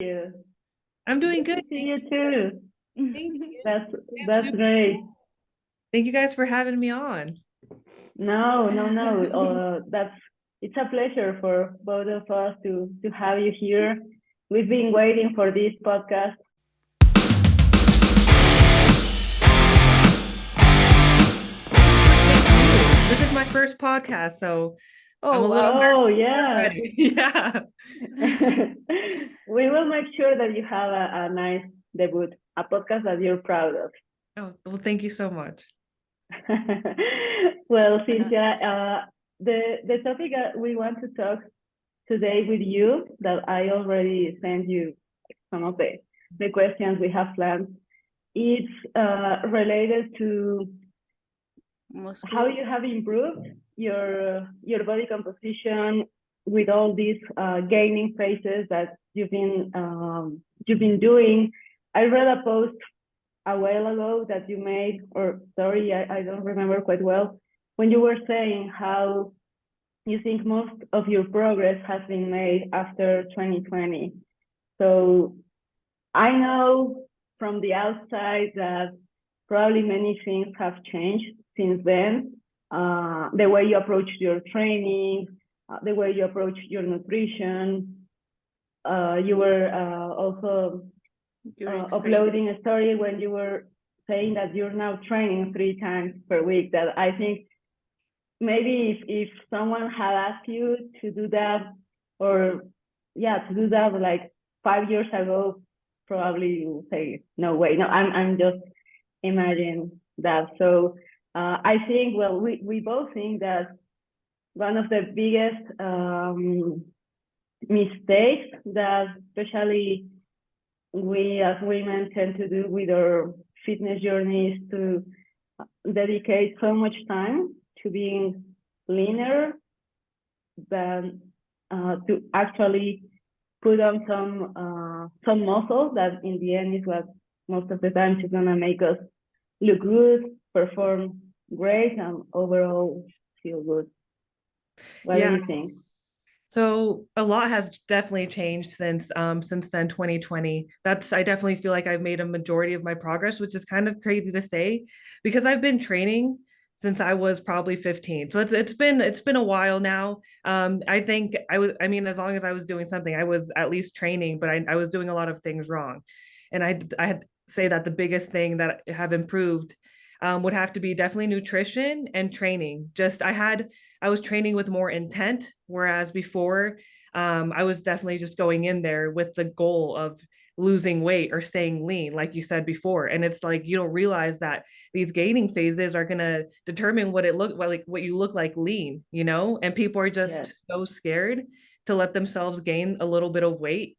You. I'm doing Good good. to see you too. Thank you. That's I'm that's super- great. Thank you guys for having me on. No, no, no. That's it's a pleasure for both of us to have you here. We've been waiting for this podcast. This is my first podcast, so I'm Oh, a little wow. Oh nervous yeah. already. Yeah. We will make sure that you have a nice debut, a podcast that you're proud of. Oh, well, thank you so much. Well, Cynthia, the topic that we want to talk today with you, that I already sent you some of the questions we have planned, it's related to how you have improved your body composition with all these gaining phases that you've been doing. I read a post a while ago that you made, or sorry, I don't remember quite well, when you were saying how you think most of your progress has been made after 2020. So I know from the outside that probably many things have changed since then. The way you approach your training, the way you approach your nutrition. You were also uploading a story when you were saying that you're now training 3 times per week. That I think maybe if someone had asked you to do that, or to do that like 5 years ago, probably you would say no way. No, I'm just imagining that. So I think, well, we both think that one of the biggest mistakes that especially we as women tend to do with our fitness journey is to dedicate so much time to being leaner than to actually put on some muscle that in the end is what most of the time is gonna make us look good, perform great, and overall feel good. What do you think? So a lot has definitely changed since then 2020. I definitely feel like I've made a majority of my progress, which is kind of crazy to say because I've been training since I was probably 15. So it's been a while now. I think I mean as long as I was doing something, I was at least training, but I was doing a lot of things wrong. And I'd say that the biggest thing that have improved would have to be definitely nutrition and training. I was training with more intent, whereas before I was definitely just going in there with the goal of losing weight or staying lean, like you said before. And it's like you don't realize that these gaining phases are gonna determine what you look like lean, and people are just so scared to let themselves gain a little bit of weight.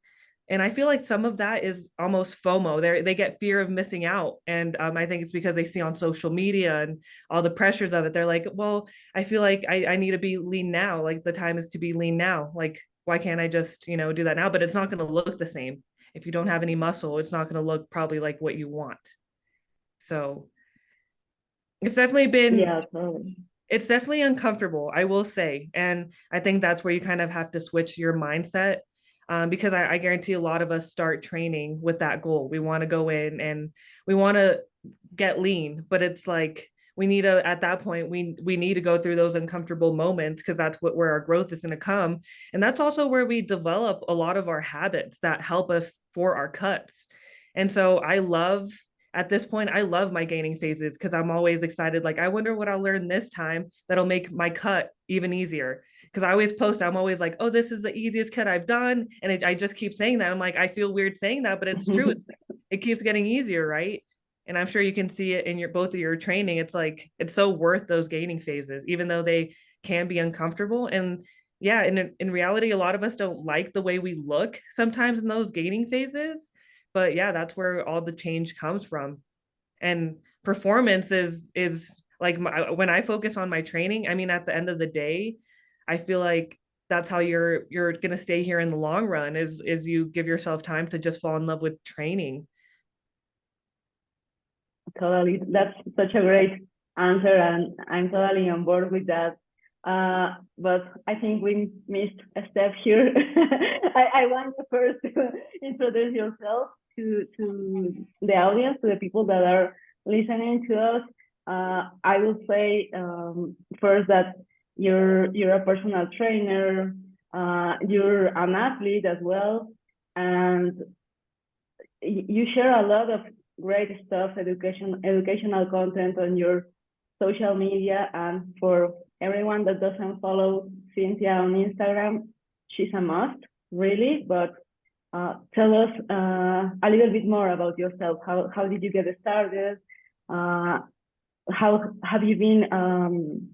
And I feel like some of that is almost FOMO. They get fear of missing out, and I think it's because they see on social media and all the pressures of it. They're like, well, I feel like I need to be lean now. Like the time is to be lean now. Like why can't I just do that now? But it's not going to look the same if you don't have any muscle. It's not going to look probably like what you want. So it's definitely been Totally. it's definitely uncomfortable, I will say. And I think that's where you kind of have to switch your mindset, because I guarantee a lot of us start training with that goal. We want to go in and we want to get lean, but it's like at that point we need to go through those uncomfortable moments because that's where our growth is going to come. And that's also where we develop a lot of our habits that help us for our cuts. And so at this point, I love my gaining phases because I'm always excited. Like, I wonder what I'll learn this time that'll make my cut even easier. Because I always post, I'm always like, oh, this is the easiest cut I've done. And I just keep saying that. I'm like, I feel weird saying that, but it's true. It keeps getting easier, right? And I'm sure you can see it in both of your training. It's like, it's so worth those gaining phases, even though they can be uncomfortable. And yeah, in reality, a lot of us don't like the way we look sometimes in those gaining phases, but yeah, that's where all the change comes from. And performance is like when I focus on my training, I mean at the end of the day, I feel like that's how you're going to stay here in the long run is you give yourself time to just fall in love with training. Totally. That's such a great answer, and I'm totally on board with that. But I think we missed a step here. I want you first to introduce yourself to the audience, to the people that are listening to us. I will say first that you're a personal trainer, you're an athlete as well, and you share a lot of great stuff, educational content on your social media. And for everyone that doesn't follow Cynthia on Instagram, she's a must, really. But tell us a little bit more about yourself. How did you get started? How have you been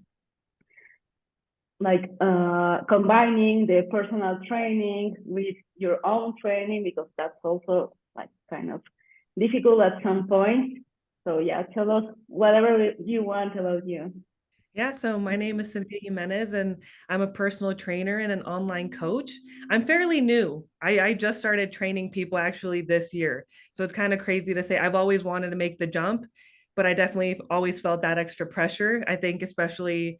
combining the personal training with your own training, because that's also like kind of difficult at some point. So yeah, tell us whatever you want about you. Yeah, so my name is Cynthia Jimenez, and I'm a personal trainer and an online coach. I'm fairly new. I just started training people actually this year. So it's kind of crazy to say I've always wanted to make the jump, but I definitely always felt that extra pressure. I think especially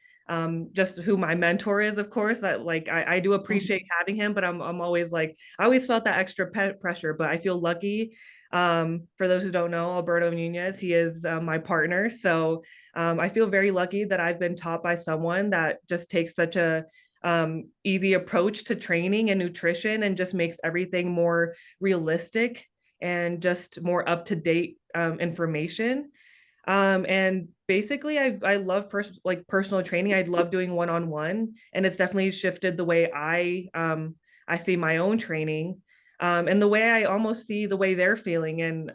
just who my mentor is, of course, that like I do appreciate having him, but I'm always like, I always felt that extra pressure, but I feel lucky. For those who don't know, Alberto Nunez, he is my partner. So I feel very lucky that I've been taught by someone that just takes such a easy approach to training and nutrition and just makes everything more realistic and just more up to date information. And basically, I love personal training. I love doing one-on-one, and it's definitely shifted the way I see my own training. And the way I almost see the way they're feeling. And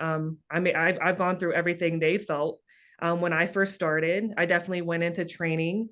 I mean, I've gone through everything they felt. When I first started, I definitely went into training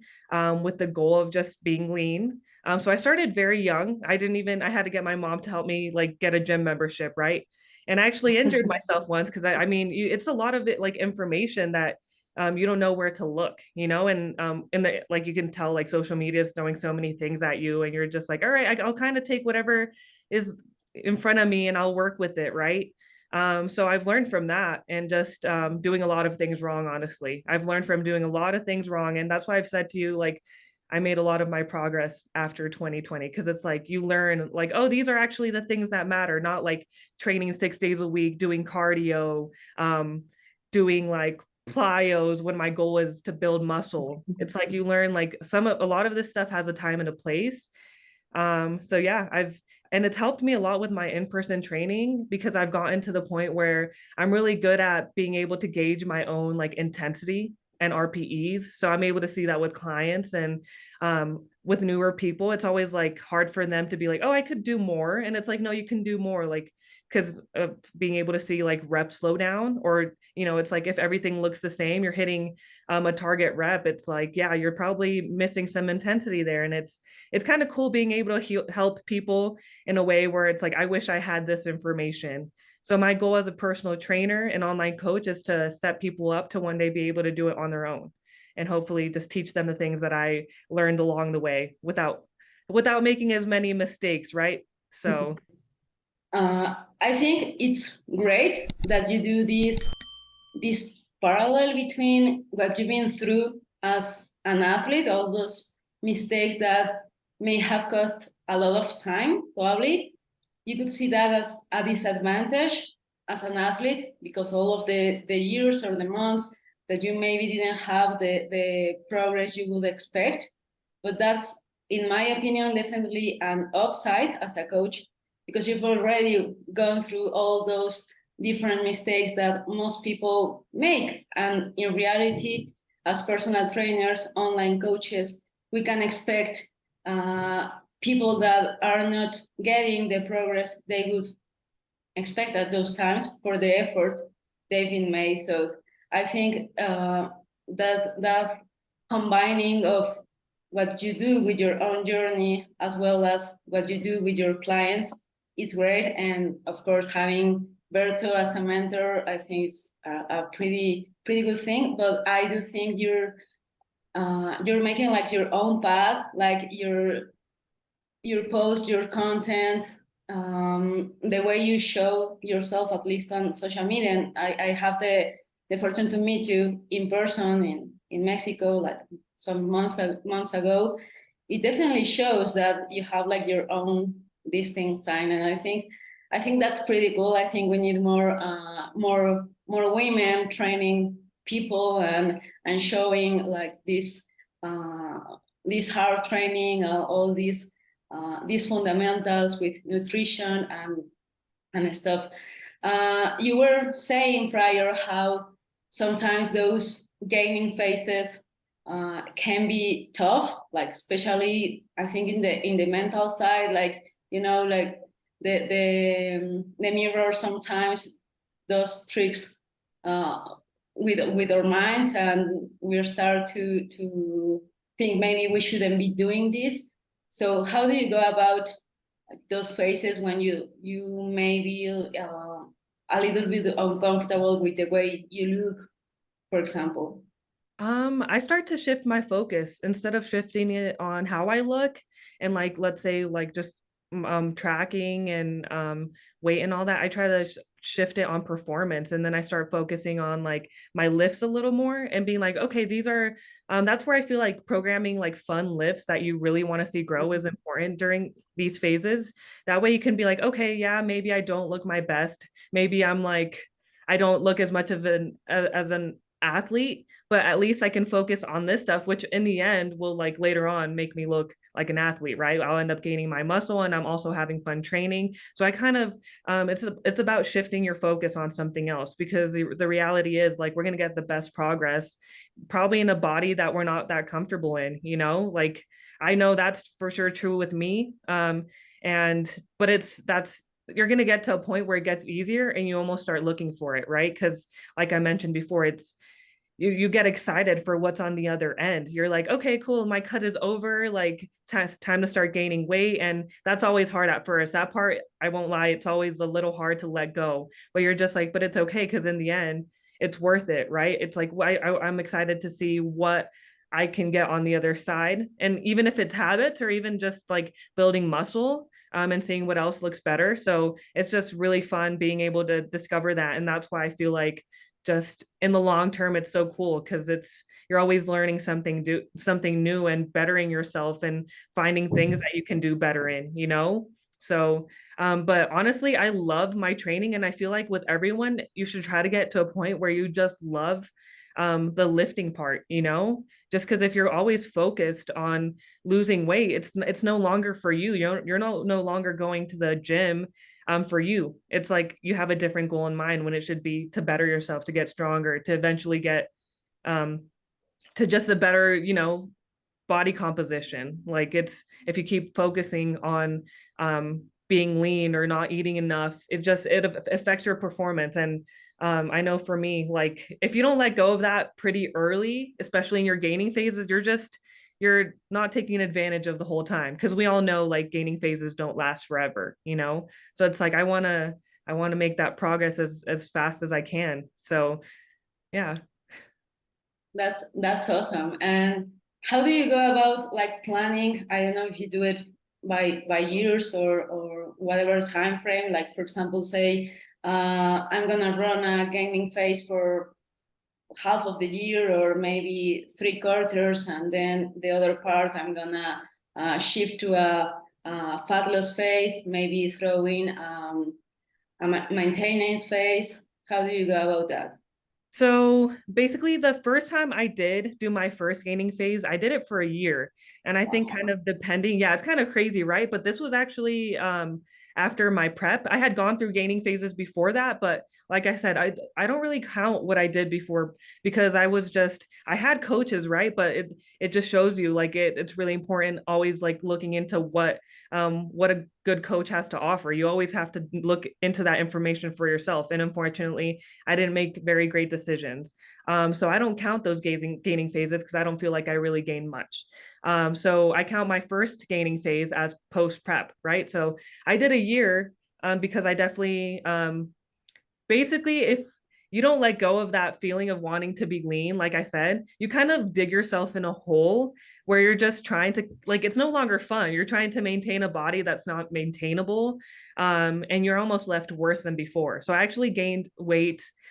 with the goal of just being lean. So I started very young. I had to get my mom to help me like get a gym membership, right? And I actually injured myself once because I mean, it's a lot of it like information that you don't know where to look, you know, and in the like you can tell like social media is throwing so many things at you, and you're just like, all right, I'll kind of take whatever is in front of me and I'll work with it, right? So I've learned from that and just doing a lot of things wrong, honestly. I've learned from doing a lot of things wrong. And that's why I've said to you, like, I made a lot of my progress after 2020 because it's like you learn, like, oh, these are actually the things that matter, not like training 6 days a week, doing cardio, doing like plyos when my goal is to build muscle. It's like you learn like a lot of this stuff has a time and a place. So yeah, and it's helped me a lot with my in-person training because I've gotten to the point where I'm really good at being able to gauge my own like intensity and RPEs. So I'm able to see that with clients and with newer people, it's always like hard for them to be like, oh, I could do more. And it's like, no, you can do more. Like, because of being able to see like reps slow down, or you know, it's like if everything looks the same, you're hitting a target rep, it's like, yeah, you're probably missing some intensity there. And it's kind of cool being able to help people in a way where it's like, I wish I had this information. So my goal as a personal trainer and online coach is to set people up to one day be able to do it on their own, and hopefully just teach them the things that I learned along the way without making as many mistakes, right? So I think it's great that you do this parallel between what you've been through as an athlete, all those mistakes that may have cost a lot of time, probably. You could see that as a disadvantage as an athlete because all of the years or the months that you maybe didn't have the progress you would expect. But that's, in my opinion, definitely an upside as a coach because you've already gone through all those different mistakes that most people make. And in reality, as personal trainers, online coaches, we can expect people that are not getting the progress they would expect at those times for the effort they've been made. So I think that combining of what you do with your own journey as well as what you do with your clients is great. And of course, having Berto as a mentor, I think it's a pretty good thing. But I do think you're making like your own path, like your post, your content, the way you show yourself, at least on social media. And I have the fortune to meet you in person in Mexico like some months ago, it definitely shows that you have like your own distinct sign, and I think that's pretty cool. I think we need more women training people and showing like this hard training, all these fundamentals with nutrition and stuff. You were saying prior how sometimes those gaming phases can be tough, like especially I think in the mental side, like like the mirror sometimes does tricks with our minds, and we start to think maybe we shouldn't be doing this. So how do you go about those phases when you may be a little bit uncomfortable with the way you look, for example? I start to shift my focus instead of shifting it on how I look and like, let's say like just tracking and weight and all that. I try to shift it on performance, and then I start focusing on like my lifts a little more and being like, okay, these are that's where I feel like programming like fun lifts that you really want to see grow is important during these phases. That way you can be like, okay, yeah, maybe I don't look my best. Maybe I'm like, I don't look as much of as an athlete, but at least I can focus on this stuff, which in the end will like later on make me look like an athlete, right? I'll end up gaining my muscle, and I'm also having fun training. So I kind of it's about shifting your focus on something else, because the reality is like we're going to get the best progress probably in a body that we're not that comfortable in, like I know that's for sure true with me. But that's you're going to get to a point where it gets easier and you almost start looking for it, right? Because like I mentioned before, it's you get excited for what's on the other end. You're like, okay, cool, my cut is over, like time to start gaining weight. And that's always hard at first. That part, I won't lie, it's always a little hard to let go, but you're just like, but it's okay, because in the end it's worth it, right? It's like I'm excited to see what I can get on the other side. And even if it's habits or even just like building muscle, and seeing what else looks better. So it's just really fun being able to discover that. And that's why I feel like just in the long term, it's so cool, because you're always learning something new and bettering yourself and finding things that you can do better in. So but honestly, I love my training, and I feel like with everyone, you should try to get to a point where you just love the lifting part, just because if you're always focused on losing weight, it's no longer for you. You're no longer going to the gym for you. It's like you have a different goal in mind, when it should be to better yourself, to get stronger, to eventually get to just a better, body composition. Like if you keep focusing on being lean or not eating enough, it affects your performance. And I know for me, like if you don't let go of that pretty early, especially in your gaining phases, you're not taking advantage of the whole time, because we all know like gaining phases don't last forever. So it's like I want to make that progress as fast as I can. So yeah. That's awesome. And how do you go about like planning? I don't know if you do it by years or whatever time frame. Like for example, say I'm gonna run a gaming phase for half of the year, or maybe 3/4, and then the other part I'm gonna shift to a fat loss phase, maybe throw in a maintenance phase. How do you go about that? So basically, the first time I did do my first gaining phase, I did it for a year. And I think kind of depending, yeah, it's kind of crazy, right? But this was actually after my prep. I had gone through gaining phases before that, but like I said, I don't really count what I did before, because I had coaches, right? But it just shows you like it's really important always like looking into what a good coach has to offer. You always have to look into that information for yourself. And unfortunately, I didn't make very great decisions. So I don't count those gaining phases, because I don't feel like I really gained much. So I count my first gaining phase as post prep, right? So I did a year because I definitely, basically, if you don't let go of that feeling of wanting to be lean, like I said, you kind of dig yourself in a hole where you're just trying to, like, it's no longer fun. You're trying to maintain a body that's not maintainable. And you're almost left worse than before. So I actually gained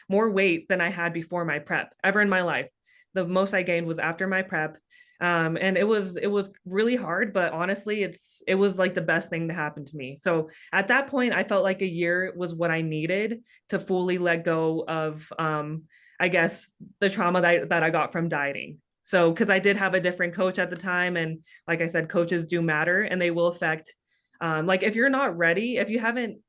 more weight than I had before my prep ever in my life. The most I gained was after my prep. And it was really hard, but honestly, it was like the best thing to happen to me. So at that point, I felt like a year was what I needed to fully let go of, I guess, the trauma that I got from dieting. So, because I did have a different coach at the time, and like I said, coaches do matter, and they will affect. Like if you're not ready, if you haven't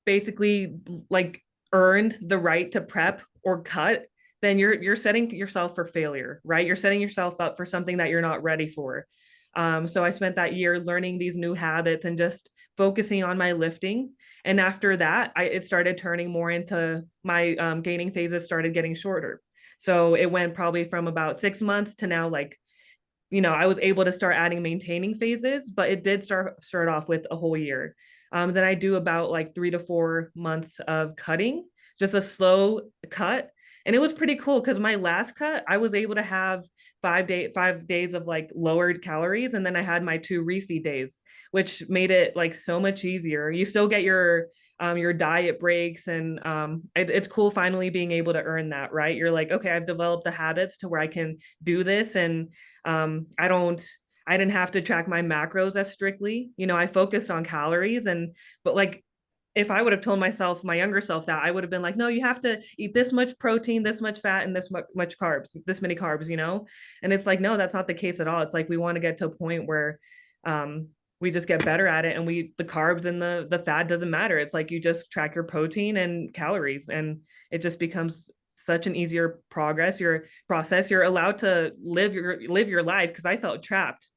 basically like earned the right to prep or cut, then you're setting yourself for failure, right? You're setting yourself up for something that you're not ready for. So I spent that year learning these new habits and just focusing on my lifting. And after that, it started turning more into my gaining phases started getting shorter. So it went probably from about 6 months to now, like, I was able to start adding maintaining phases, but it did start off with a whole year. Then I do about like 3 to 4 months of cutting, just a slow cut. And it was pretty cool because my last cut, I was able to have 5 days of like lowered calories. And then I had my 2 refeed days, which made it like so much easier. You still get your diet breaks, and it's cool finally being able to earn that, right? You're like, okay, I've developed the habits to where I can do this, and I didn't have to track my macros as strictly. I focused on calories, but like if I would have told myself, my younger self, that, I would have been like, no, you have to eat this much protein, this much fat, and this much carbs, this many carbs. And it's like, no, that's not the case at all. It's like we want to get to a point where we just get better at it, and the carbs and the fat doesn't matter. It's like you just track your protein and calories, and it just becomes such an easier process. You're allowed to live your life, because I felt trapped.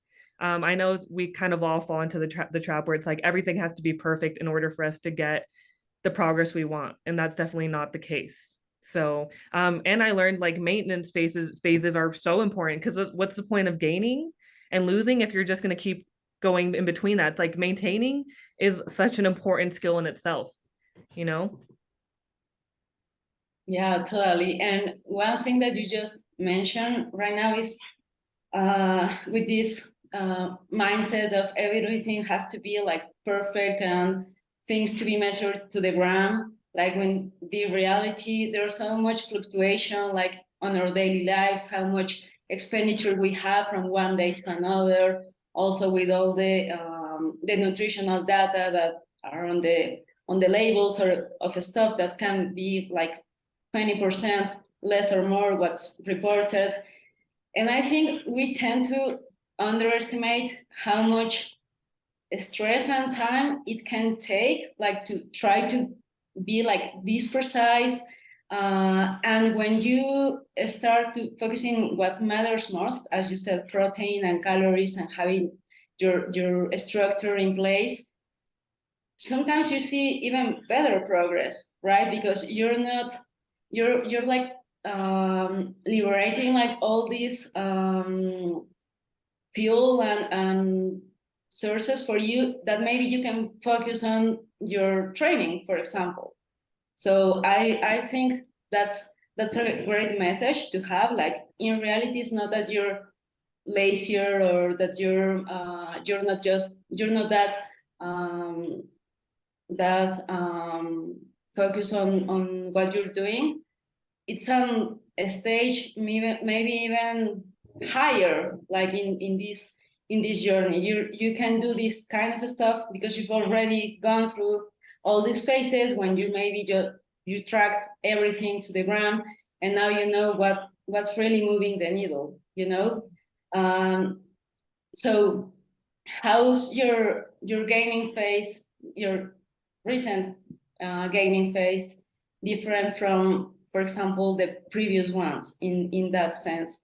I know we kind of all fall into the trap where it's like everything has to be perfect in order for us to get the progress we want, and that's definitely not the case. So and I learned like maintenance phases are so important, because what's the point of gaining and losing if you're just going to keep going in between that? It's like maintaining is such an important skill in itself, you know? Yeah, totally. And one thing that you just mentioned right now is with this mindset of everything has to be like perfect and things to be measured to the gram. Like when the reality, there's so much fluctuation, like on our daily lives, how much expenditure we have from one day to another. Also with all the nutritional data that are on the labels or of stuff that can be like 20% less or more what's reported. And I think we tend to underestimate how much stress and time it can take, like to try to be like this precise. And when you start to focusing what matters most, as you said, protein and calories and having your structure in place, sometimes you see even better progress, right? Because you're like liberating like all these fuel and sources for you that maybe you can focus on your training, for example. So I think that's a great message to have. Like in reality, it's not that you're lazier or that you're not that focus on what you're doing. It's a stage maybe even higher, like in this journey. You can do this kind of stuff because you've already gone through all these phases when you maybe you tracked everything to the gram, and now you know what's really moving the needle. So how's your gaining phase, your recent gaining phase, different from, for example, the previous ones in that sense,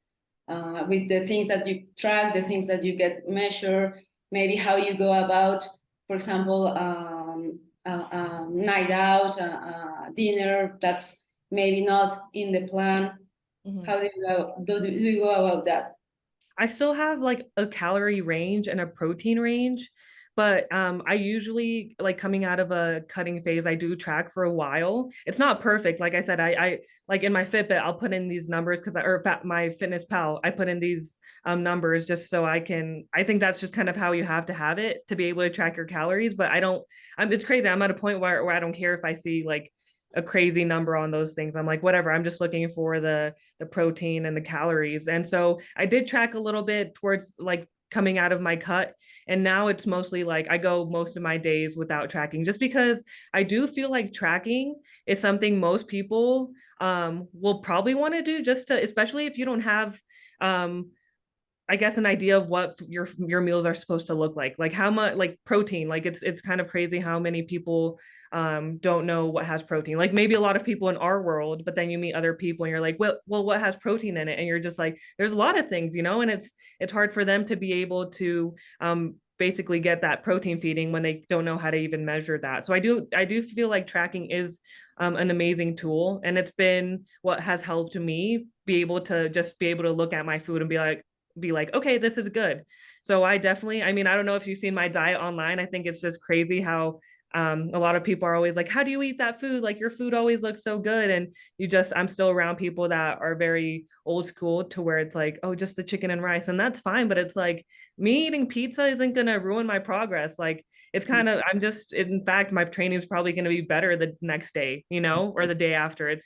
with the things that you track, the things that you get measured, maybe how you go about, for example, night out, dinner that's maybe not in the plan. Mm-hmm. How do you go about that? I still have like a calorie range and a protein range, but I usually, like, coming out of a cutting phase, I do track for a while. It's not perfect. Like I said, I like in my Fitbit, I'll put in these numbers because my Fitness Pal, I put in these numbers just so I think that's just kind of how you have to have it to be able to track your calories. But it's crazy. I'm at a point where I don't care if I see like a crazy number on those things. I'm like, whatever, I'm just looking for the protein and the calories. And so I did track a little bit towards like coming out of my cut. And now it's mostly like I go most of my days without tracking, just because I do feel like tracking is something most people will probably want to do, just to, especially if you don't have I guess an idea of what your meals are supposed to look like how much like protein, like it's kind of crazy how many people don't know what has protein. Like maybe a lot of people in our world, but then you meet other people and you're like, well, what has protein in it? And you're just like, there's a lot of things, you know, and it's hard for them to be able to basically get that protein feeding when they don't know how to even measure that. So I do feel like tracking is an amazing tool, and it's been what has helped me be able to just be able to look at my food and be like, okay, this is good. So I definitely, I mean, I don't know if you've seen my diet online. I think it's just crazy how a lot of people are always like, how do you eat that food? Like your food always looks so good. And I'm still around people that are very old school, to where it's like, oh, just the chicken and rice. And that's fine. But it's like, me eating pizza isn't going to ruin my progress. Like it's kind of, in fact, my training is probably going to be better the next day, you know, or the day after.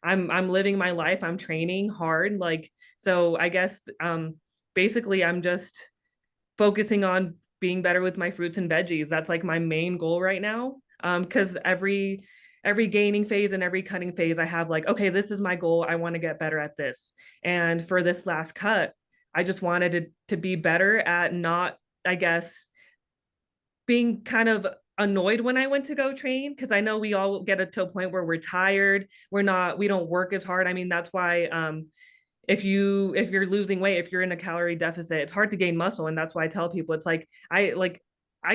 I'm living my life. I'm training hard. Like, so I guess, basically I'm just focusing on being better with my fruits and veggies. That's like my main goal right now. Because every gaining phase and every cutting phase, I have like, okay, this is my goal. I want to get better at this. And for this last cut, I just wanted to be better at not, I guess, being kind of annoyed when I went to go train, because I know we all get to a point where we're tired. We don't work as hard. I mean, that's why if you're losing weight, if you're in a calorie deficit, it's hard to gain muscle. And that's why I tell people, it's like I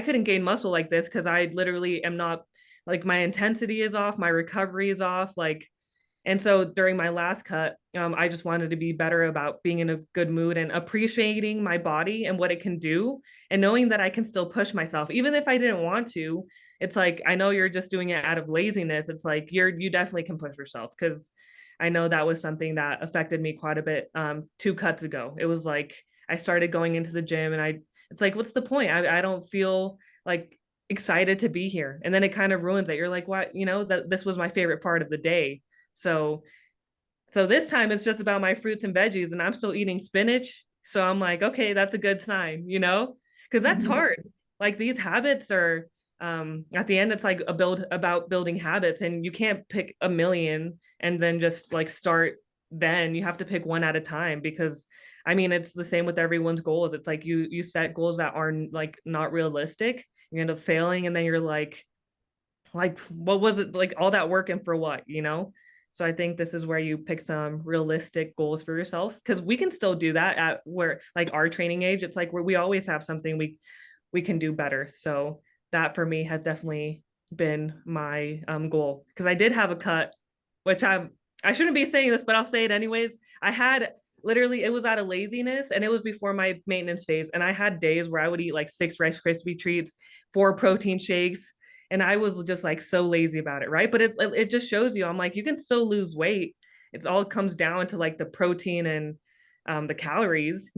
couldn't gain muscle like this because I literally am not, like, my intensity is off, my recovery is off, like. And so during my last cut, I just wanted to be better about being in a good mood and appreciating my body and what it can do, and knowing that I can still push myself even if I didn't want to. It's like, I know you're just doing it out of laziness. It's like you definitely can push yourself, because I know that was something that affected me quite a bit 2 cuts ago. It was like I started going into the gym and it's like, what's the point? I don't feel like excited to be here. And then it kind of ruins it. You're like, what, that this was my favorite part of the day. So this time it's just about my fruits and veggies, and I'm still eating spinach. So I'm like, okay, that's a good sign, because that's hard. Like these habits are, at the end, it's like about building habits, and you can't pick a million and then just like start. Then you have to pick one at a time, because I mean, it's the same with everyone's goals. It's like you set goals that are like not realistic, you end up failing, and then you're like, what was it, like all that work and for what? So I think this is where you pick some realistic goals for yourself, because we can still do that at where, like, our training age. It's like where we always have something we can do better. So that for me has definitely been my goal, because I did have a cut, which I shouldn't be saying this, but I'll say it anyways. I had literally, it was out of laziness, and it was before my maintenance phase, and I had days where I would eat like 6 Rice Krispie treats, 4 protein shakes, and I was just like so lazy about it, right? But it just shows you, I'm like, you can still lose weight. It's all comes down to like the protein and the calories.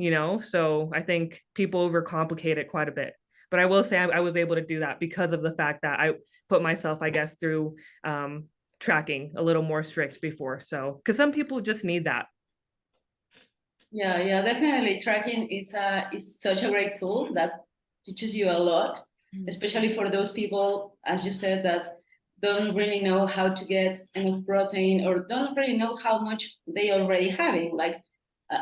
So I think people overcomplicate it quite a bit. But I will say I was able to do that because of the fact that I put myself, I guess, through tracking a little more strict before. So because some people just need that. Yeah, definitely. Tracking is such a great tool that teaches you a lot, especially for those people, as you said, that don't really know how to get enough protein, or don't really know how much they already having. Like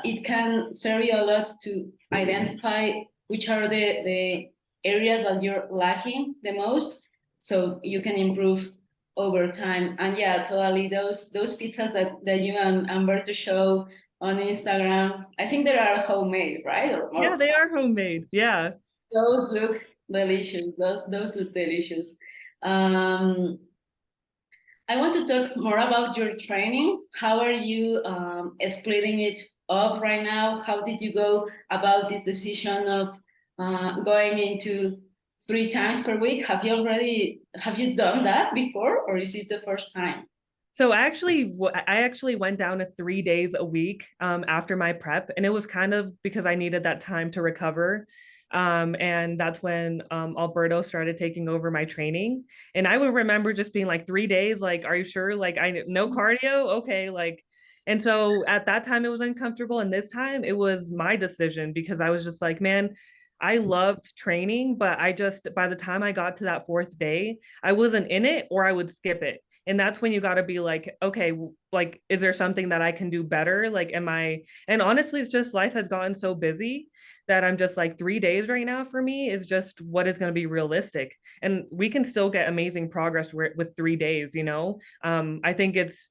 it can serve you a lot to identify which are the areas that you're lacking the most, so you can improve over time. And yeah, totally, those pizzas that you and Umberto show on Instagram, I think they are homemade, right? Yeah, they are homemade. Yeah. Those look delicious. Those look delicious. Um, I want to talk more about your training. How are you splitting it up right now? How did you go about this decision of going into 3 times per week? Have you done that before, or is it the first time? So I actually went down to 3 days a week after my prep, and it was kind of because I needed that time to recover. And that's when Alberto started taking over my training. And I would remember just being like 3 days, like, are you sure? Like, I no cardio? Okay, like, and so at that time it was uncomfortable. And this time it was my decision because I was just like, man, I love training, but I just, by the time I got to that fourth day, I wasn't in it or I would skip it. And that's when you got to be like, okay, like, is there something that I can do better? Like, am I, and honestly, it's just life has gotten so busy that I'm just like 3 days right now for me is just what is going to be realistic. And we can still get amazing progress with 3 days, you know? I think it's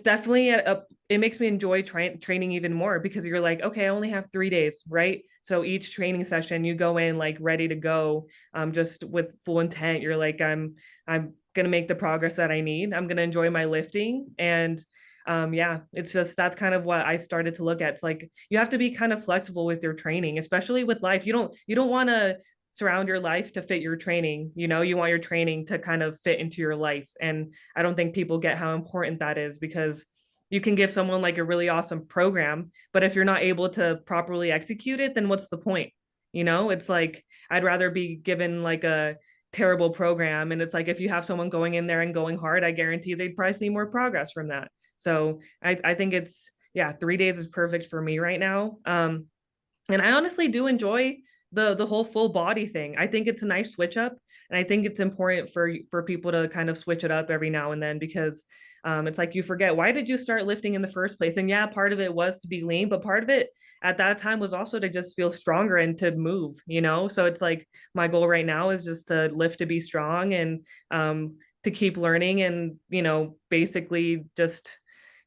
definitely it makes me enjoy training even more because you're like, okay, I only have 3 days, right? So each training session you go in like ready to go, just with full intent. You're like, I'm going to make the progress that I need. I'm going to enjoy my lifting. And yeah, it's just, that's kind of what I started to look at. It's like, you have to be kind of flexible with your training, especially with life. You don't want to surround your life to fit your training. You know, you want your training to kind of fit into your life. And I don't think people get how important that is because you can give someone like a really awesome program, but if you're not able to properly execute it, then what's the point? You know, it's like, I'd rather be given like a terrible program. And it's like, if you have someone going in there and going hard, I guarantee they'd probably see more progress from that. So I think it's, yeah, 3 days is perfect for me right now. And I honestly do enjoy the whole full body thing. I think it's a nice switch up, and I think it's important for people to kind of switch it up every now and then because it's like you forget, why did you start lifting in the first place? And yeah, part of it was to be lean, but part of it at that time was also to just feel stronger and to move, you know? So it's like my goal right now is just to lift to be strong and to keep learning and, you know, basically just,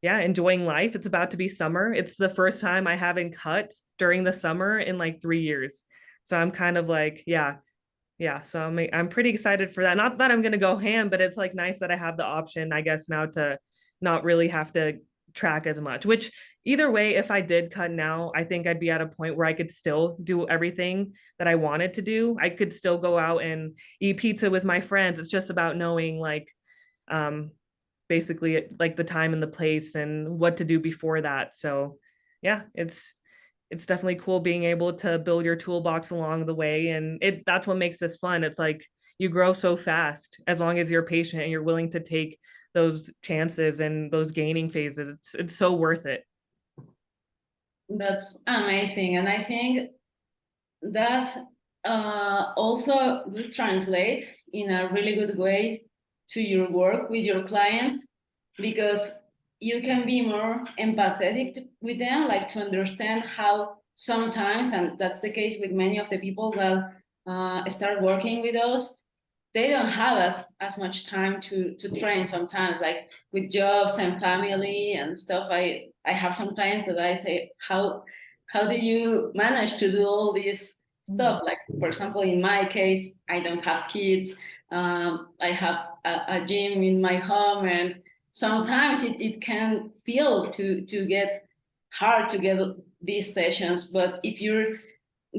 yeah, enjoying life. It's about to be summer. It's the first time I haven't cut during the summer in like 3 years. So I'm kind of like, yeah, yeah. So I'm pretty excited for that. Not that I'm gonna go ham, but it's like nice that I have the option, I guess, now to not really have to track as much. Which either way, if I did cut now, I think I'd be at a point where I could still do everything that I wanted to do. I could still go out and eat pizza with my friends. It's just about knowing like um basically like the time and the place and what to do before that. So yeah, it's definitely cool being able to build your toolbox along the way. And that's what makes this fun. It's like you grow so fast as long as you're patient and you're willing to take those chances and those gaining phases. It's so worth it. That's amazing. And I think that also will translate in a really good way to your work with your clients because you can be more empathetic with them, like to understand how sometimes, and that's the case with many of the people that start working with us, they don't have as much time to train sometimes, like with jobs and family and stuff. I have some clients that I say, how do you manage to do all this stuff? Like, for example, in my case, I don't have kids. I have a gym in my home, and sometimes it can feel to get hard to get these sessions. But if you're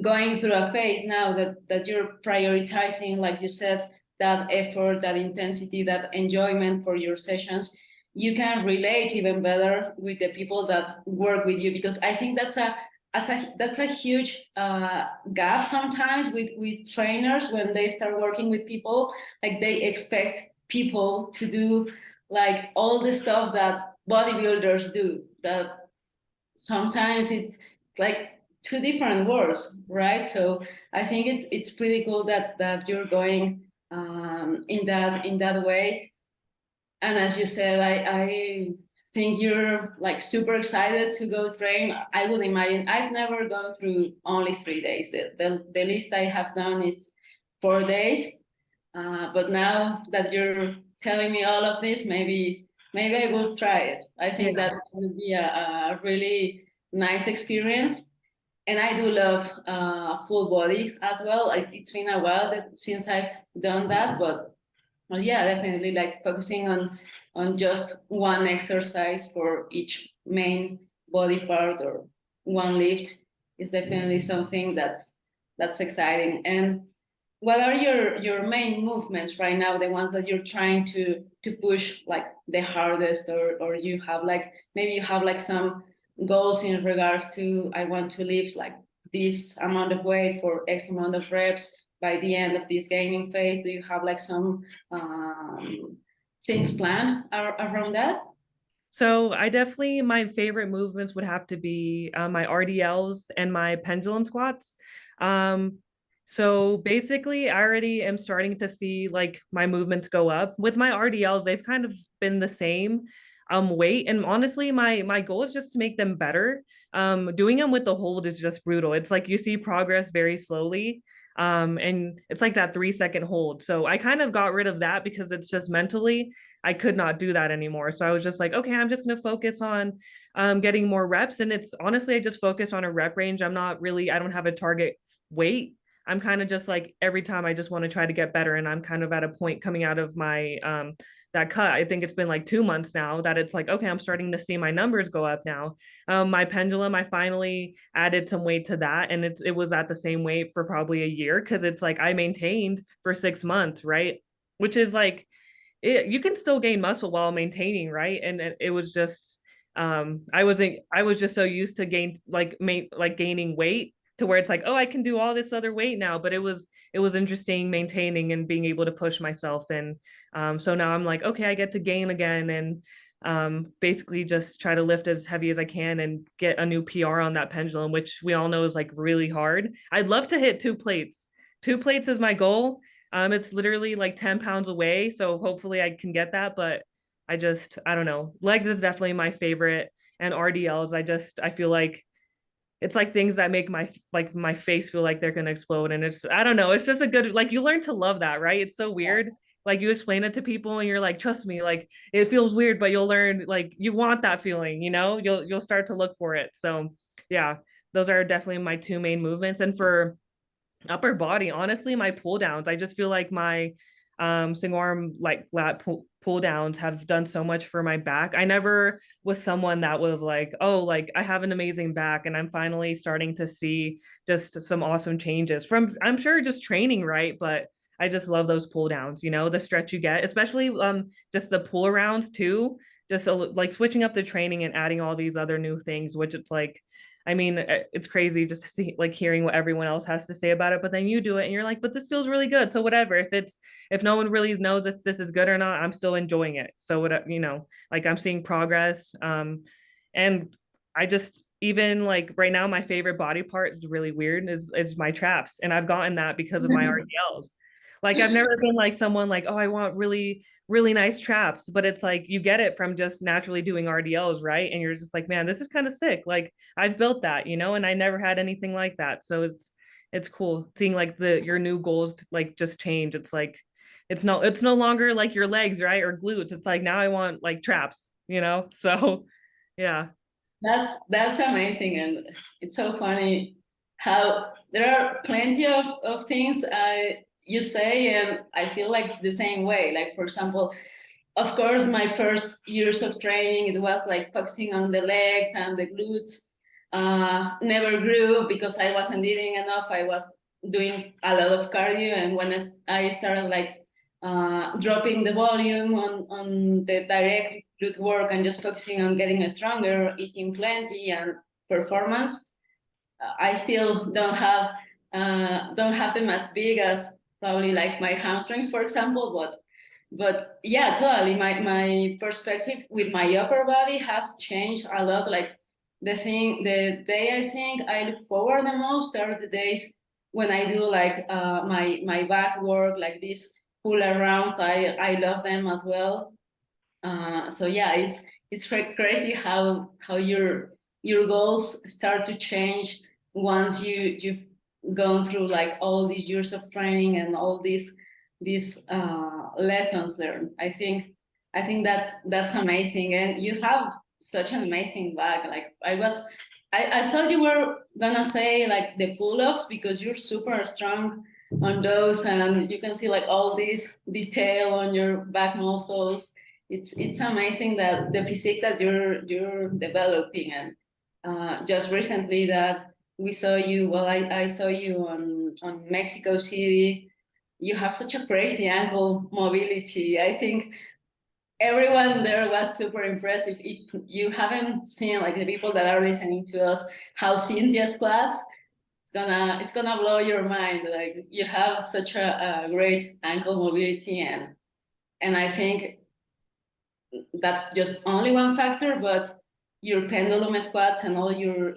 going through a phase now that you're prioritizing, like you said, that effort, that intensity, that enjoyment for your sessions, you can relate even better with the people that work with you, because I think that's a huge gap sometimes with trainers when they start working with people. Like, they expect people to do like all the stuff that bodybuilders do, that sometimes it's like two different worlds, right? So I think it's pretty cool that you're going in that way. And as you said, I think you're like super excited to go train. I would imagine I've never gone through only 3 days. The least I have done is 4 days. But now that you're telling me all of this, maybe I will try it. I think that would be a really nice experience. And I do love full body as well. It's been a while since I've done that, but well, yeah, definitely like focusing on just one exercise for each main body part or one lift is definitely something that's exciting. And what are your main movements right now, the ones that you're trying to push like the hardest, or you have like, maybe you have like some goals in regards to, I want to lift like this amount of weight for X amount of reps by the end of this gaining phase? Do you have like some things planned around that? So I definitely, my favorite movements would have to be my RDLs and my pendulum squats. So basically, I already am starting to see like my movements go up. With my RDLs, they've kind of been the same weight. And honestly, my goal is just to make them better. Doing them with the hold is just brutal. It's like you see progress very slowly. And it's like that 3-second hold. So I kind of got rid of that because it's just mentally I could not do that anymore. So I was just like, okay, I'm just going to focus on getting more reps. And it's honestly, I just focus on a rep range. I don't have a target weight. I'm kind of just like every time I just want to try to get better. And I'm kind of at a point coming out of my that cut. I think it's been like 2 months now that it's like, okay, I'm starting to see my numbers go up now. My pendulum, I finally added some weight to that. And it was at the same weight for probably a year because it's like I maintained for 6 months, right? Which is like, you can still gain muscle while maintaining, right? And it was just I was just so used to gaining weight to where it's like, oh, I can do all this other weight now. But it was interesting maintaining and being able to push myself. And so now I'm like, okay, I get to gain again and basically just try to lift as heavy as I can and get a new PR on that pendulum, which we all know is like really hard. I'd love to hit 2 plates. 2 plates is my goal. It's literally like 10 pounds away. So hopefully I can get that. But I don't know. Legs is definitely my favorite. And RDLs, I feel like it's like things that make my face feel like they're going to explode. And I don't know. It's just a good, like you learn to love that, right? It's so weird. Like you explain it to people and you're like, trust me, like it feels weird, but you'll learn, like you want that feeling, you'll start to look for it. So yeah, those are definitely my 2 main movements. And for upper body, honestly, my pull downs, I just feel like my single arm like lat pull downs have done so much for my back. I never was someone that was like, oh, like I have an amazing back, and I'm finally starting to see just some awesome changes from, I'm sure, just training, right? But I just love those pull downs, the stretch you get, especially just the pull arounds too, just like switching up the training and adding all these other new things, which it's like, I mean, it's crazy just to see, like hearing what everyone else has to say about it, but then you do it and you're like, but this feels really good. So whatever, if no one really knows if this is good or not, I'm still enjoying it. So what, like I'm seeing progress. And I just, even like right now, my favorite body part is really weird is my traps. And I've gotten that because of my RDLs. Like I've never been like someone like, oh, I want really, really nice traps, but it's like you get it from just naturally doing RDLs, right? And you're just like, man, this is kind of sick. Like I've built that, and I never had anything like that. So it's cool seeing like your new goals like just change. It's like it's no longer like your legs, right? Or glutes. It's like now I want like traps, So yeah. That's amazing, and it's so funny how there are plenty of things you say, and I feel like the same way. Like for example, of course, my first years of training, it was like focusing on the legs and the glutes. Never grew because I wasn't eating enough. I was doing a lot of cardio, and when I started like dropping the volume on the direct glute work and just focusing on getting stronger, eating plenty, and performance, I still don't have them as big as probably like my hamstrings, for example. But yeah, totally. My perspective with my upper body has changed a lot. Like the day I think I look forward the most are the days when I do like my back work, like these pull arounds. I love them as well. So yeah, it's crazy how your goals start to change once you've gone through like all these years of training and all these lessons learned. I think that's amazing, and you have such an amazing back. Like I thought you were gonna say like the pull-ups because you're super strong on those, and you can see like all this detail on your back muscles. It's amazing that the physique that you're developing, and just recently that we saw you. Well, I saw you on Mexico City. You have such a crazy ankle mobility. I think everyone there was super impressive. If you haven't seen like the people that are listening to us, how Cynthia squats, it's gonna blow your mind. Like you have such a great ankle mobility, and I think that's just only one factor, but your pendulum squats and all your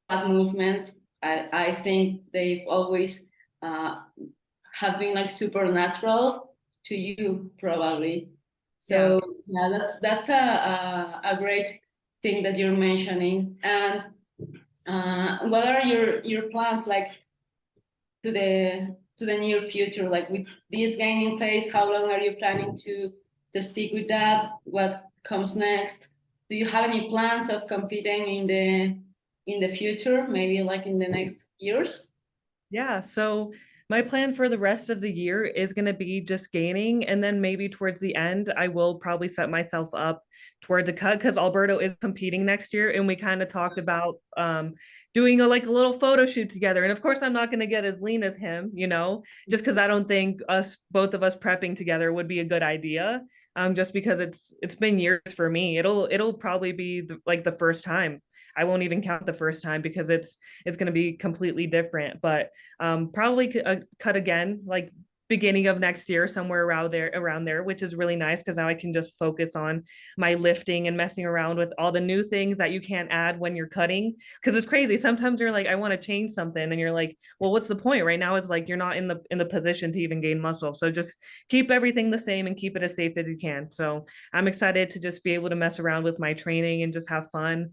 squat movements, I think they've always have been like supernatural to you probably. So yeah, that's a great thing that you're mentioning. And what are your plans like to the near future, like with this gaining phase? How long are you planning to stick with that? What comes next? Do you have any plans of competing in the future, maybe like in the next years? Yeah, so my plan for the rest of the year is going to be just gaining. And then maybe towards the end, I will probably set myself up towards a cut because Alberto is competing next year. And we kind of talked about doing like a little photo shoot together. And of course, I'm not going to get as lean as him, just because I don't think both of us prepping together would be a good idea. Just because it's been years for me. It'll probably be like the first time. I won't even count the first time because it's going to be completely different. But probably cut again, like beginning of next year, somewhere around there, which is really nice because now I can just focus on my lifting and messing around with all the new things that you can't add when you're cutting. Because it's crazy. Sometimes you're like, I want to change something, and you're like, well, what's the point? Right now, it's like you're not in the position to even gain muscle. So just keep everything the same and keep it as safe as you can. So I'm excited to just be able to mess around with my training and just have fun.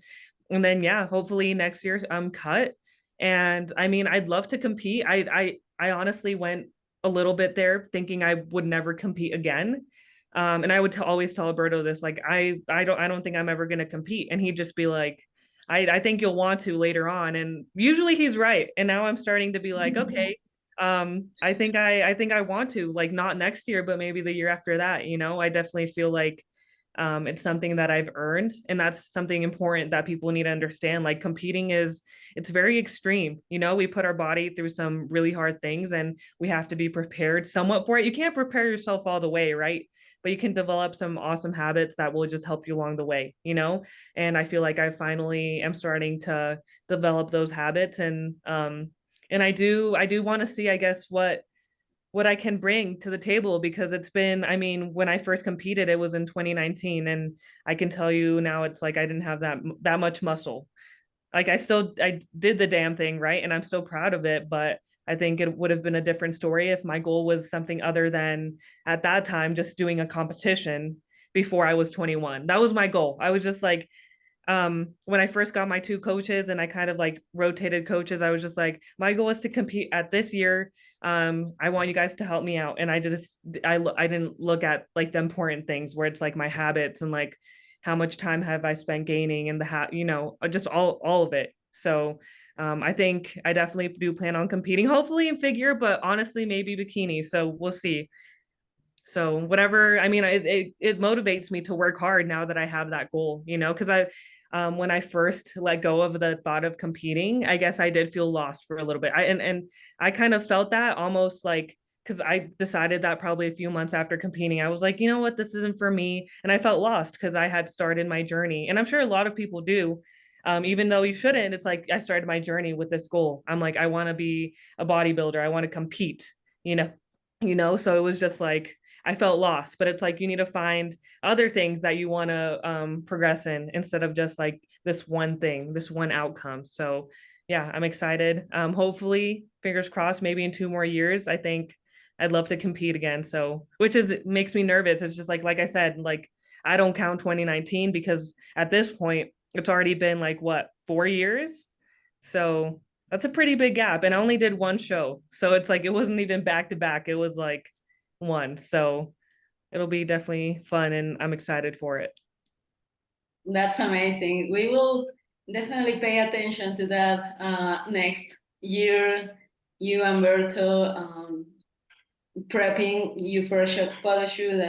And then hopefully next year I'm cut. And I mean, I'd love to compete. I honestly went a little bit there thinking I would never compete again. And I would always tell Alberto this, like, I don't think I'm ever going to compete. And he'd just be like, I think you'll want to later on. And usually he's right. And now I'm starting to be like, okay, I think I want to, like, not next year, but maybe the year after that. I definitely feel like it's something that I've earned, and that's something important that people need to understand. Like, competing it's very extreme. We put our body through some really hard things, and we have to be prepared somewhat for it. You can't prepare yourself all the way, right? But you can develop some awesome habits that will just help you along the way, And I feel like I finally am starting to develop those habits, and I do want to see, I guess, what I can bring to the table, because it's been, I mean, when I first competed, it was in 2019. And I can tell you now, it's like, I didn't have that much muscle. Like I did the damn thing, right? And I'm still proud of it. But I think it would have been a different story if my goal was something other than, at that time, just doing a competition before I was 21. That was my goal. I was just like, when I first got my two coaches and I kind of like rotated coaches, I was just like, my goal is to compete at this year. I want you guys to help me out. And I didn't look at like the important things where it's like my habits and like how much time have I spent gaining and just all of it. So I think I definitely do plan on competing, hopefully in figure, but honestly, maybe bikini. So we'll see. So whatever, I mean, it motivates me to work hard now that I have that goal, because when I first let go of the thought of competing, I guess I did feel lost for a little bit. And I kind of felt that almost like, because I decided that probably a few months after competing, I was like, you know what, this isn't for me. And I felt lost because I had started my journey. And I'm sure a lot of people do. Even though you shouldn't, it's like I started my journey with this goal. I'm like, I want to be a bodybuilder. I want to compete, so it was just like, I felt lost. But it's like, you need to find other things that you want to progress in, instead of just like this one thing, this one outcome. So yeah, I'm excited. Hopefully, fingers crossed, maybe in 2 more years, I think I'd love to compete again. So, which makes me nervous. It's just like I said, like, I don't count 2019 because at this point it's already been like, what, 4 years? So that's a pretty big gap. And I only did one show. So it's like, it wasn't even back to back. It was like one. So it'll be definitely fun, and I'm excited for it. That's amazing. We will definitely pay attention to that next year. You, Umberto, prepping you for a photo shoot,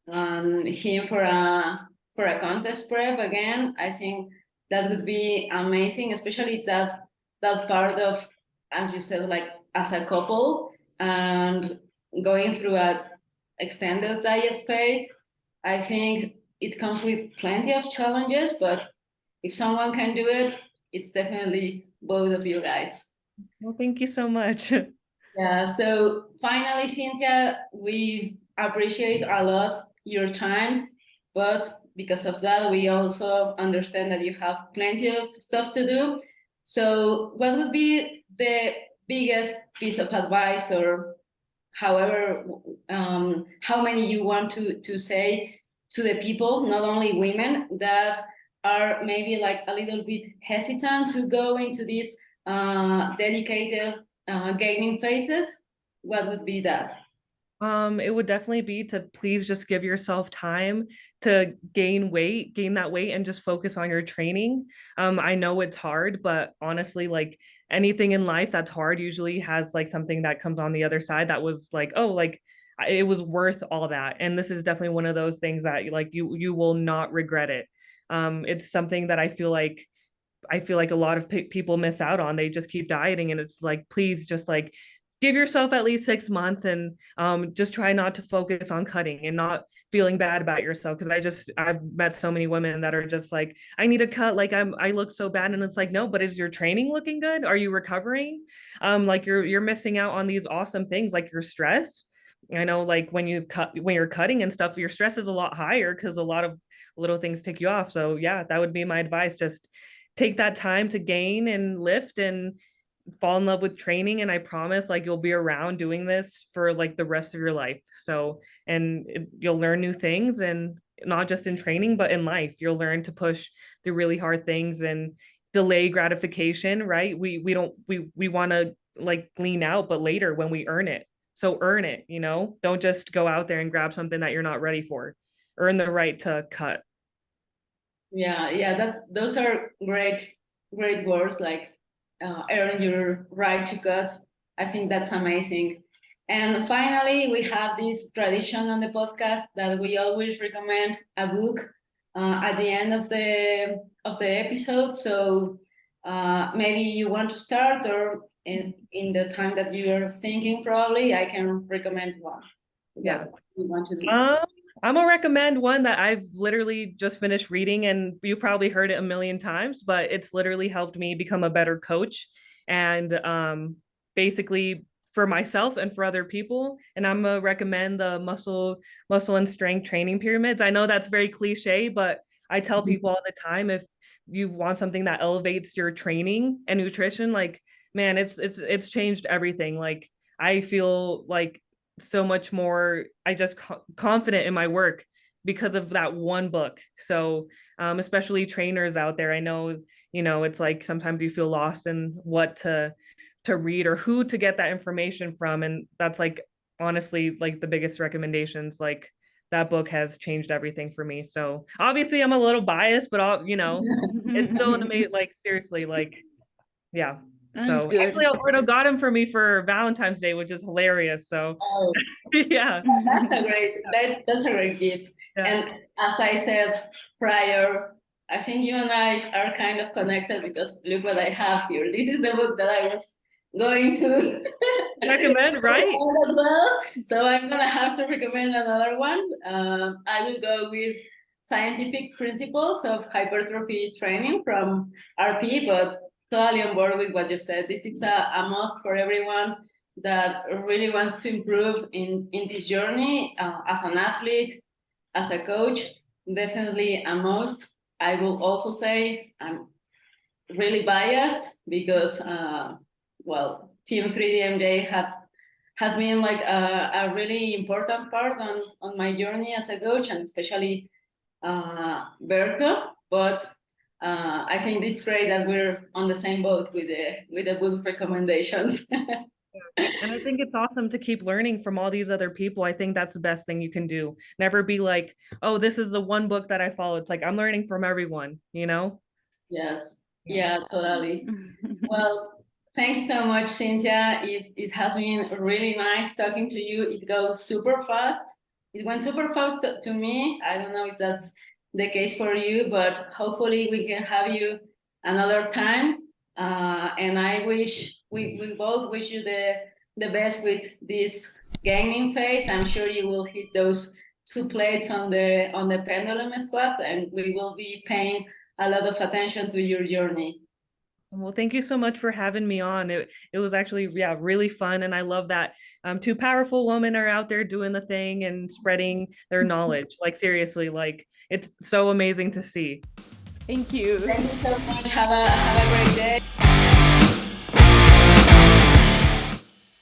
and him for a contest prep again. I think that would be amazing, especially that part of, as you said, like as a couple and going through a extended diet phase. I think it comes with plenty of challenges, but if someone can do it, it's definitely both of you guys. Well, thank you so much. Yeah, so finally, Cynthia, we appreciate a lot your time, but because of that, we also understand that you have plenty of stuff to do. So what would be the biggest piece of advice, or however, how many you want to say to the people, not only women, that are maybe like a little bit hesitant to go into these dedicated gaining phases? What would be that? It would definitely be to please just give yourself time to gain that weight and just focus on your training. I know it's hard, but honestly, like anything in life that's hard usually has like something that comes on the other side that was like, oh, like it was worth all that. And this is definitely one of those things that like you will not regret it. It's something that I feel like a lot of people miss out on. They just keep dieting, and it's like, please just like give yourself at least 6 months and just try not to focus on cutting and not feeling bad about yourself. Because I've met so many women that are just like, I need a cut, like I look so bad, and it's like, no, but is your training looking good? Are you recovering? Like you're missing out on these awesome things, like your stress. I know, like when you're cutting and stuff, your stress is a lot higher because a lot of little things take you off. So yeah, that would be my advice. Just take that time to gain and lift and fall in love with training, and I promise like you'll be around doing this for like the rest of your life. So you'll learn new things, and not just in training but in life. You'll learn to push through really hard things and delay gratification, right? We want to like lean out, but later when we earn it. So earn it, don't just go out there and grab something that you're not ready for. Earn the right to cut. Yeah, those are great words, like earn your right to cut. I think that's amazing. And finally, we have this tradition on the podcast that we always recommend a book at the end of the episode. So maybe you want to start, or in the time that you are thinking, probably I can recommend one. Yeah. You want to do. I'm gonna recommend one that I've literally just finished reading, and you've probably heard it a million times, but it's literally helped me become a better coach, and basically for myself and for other people. And I'm gonna recommend the muscle and strength training pyramids. I know that's very cliche, but I tell people all the time, if you want something that elevates your training and nutrition, like, man, it's changed everything. Like I feel like so much more confident in my work because of that one book. So especially trainers out there, I know, it's like sometimes you feel lost in what to read or who to get that information from, and that's like honestly like the biggest recommendations. Like that book has changed everything for me. So obviously I'm a little biased, but it's still an amazing, like seriously, like yeah. So actually Alberto got him for me for Valentine's Day, which is hilarious. So yeah, that's a great gift. Yeah. And as I said prior, I think you and I are kind of connected, because look what I have here. This is the book that I was going to recommend, right? As well. So I'm gonna have to recommend another one. I will go with Scientific Principles of Hypertrophy Training from RP, but totally on board with what you said. This is a must for everyone that really wants to improve in this journey as an athlete, as a coach. Definitely a must. I will also say I'm really biased because, Team 3DMJ has been like a really important part on my journey as a coach, and especially Berto. But I think it's great that we're on the same boat with the book recommendations. And I think it's awesome to keep learning from all these other people. I think that's the best thing you can do. Never be like, oh, this is the one book that I follow. It's like, I'm learning from everyone, Yes. Yeah, totally. Well, thank you so much, Cynthia. It has been really nice talking to you. It goes super fast. It went super fast to me. I don't know if that's the case for you, but hopefully we can have you another time. And we both wish you the best with this gaining phase. I'm sure you will hit those 2 plates on the pendulum squats, and we will be paying a lot of attention to your journey. Well, thank you so much for having me on. It was actually, yeah, really fun. And I love that two powerful women are out there doing the thing and spreading their knowledge. Like seriously, like it's so amazing to see. Thank you. Thank you so much. Have a great day.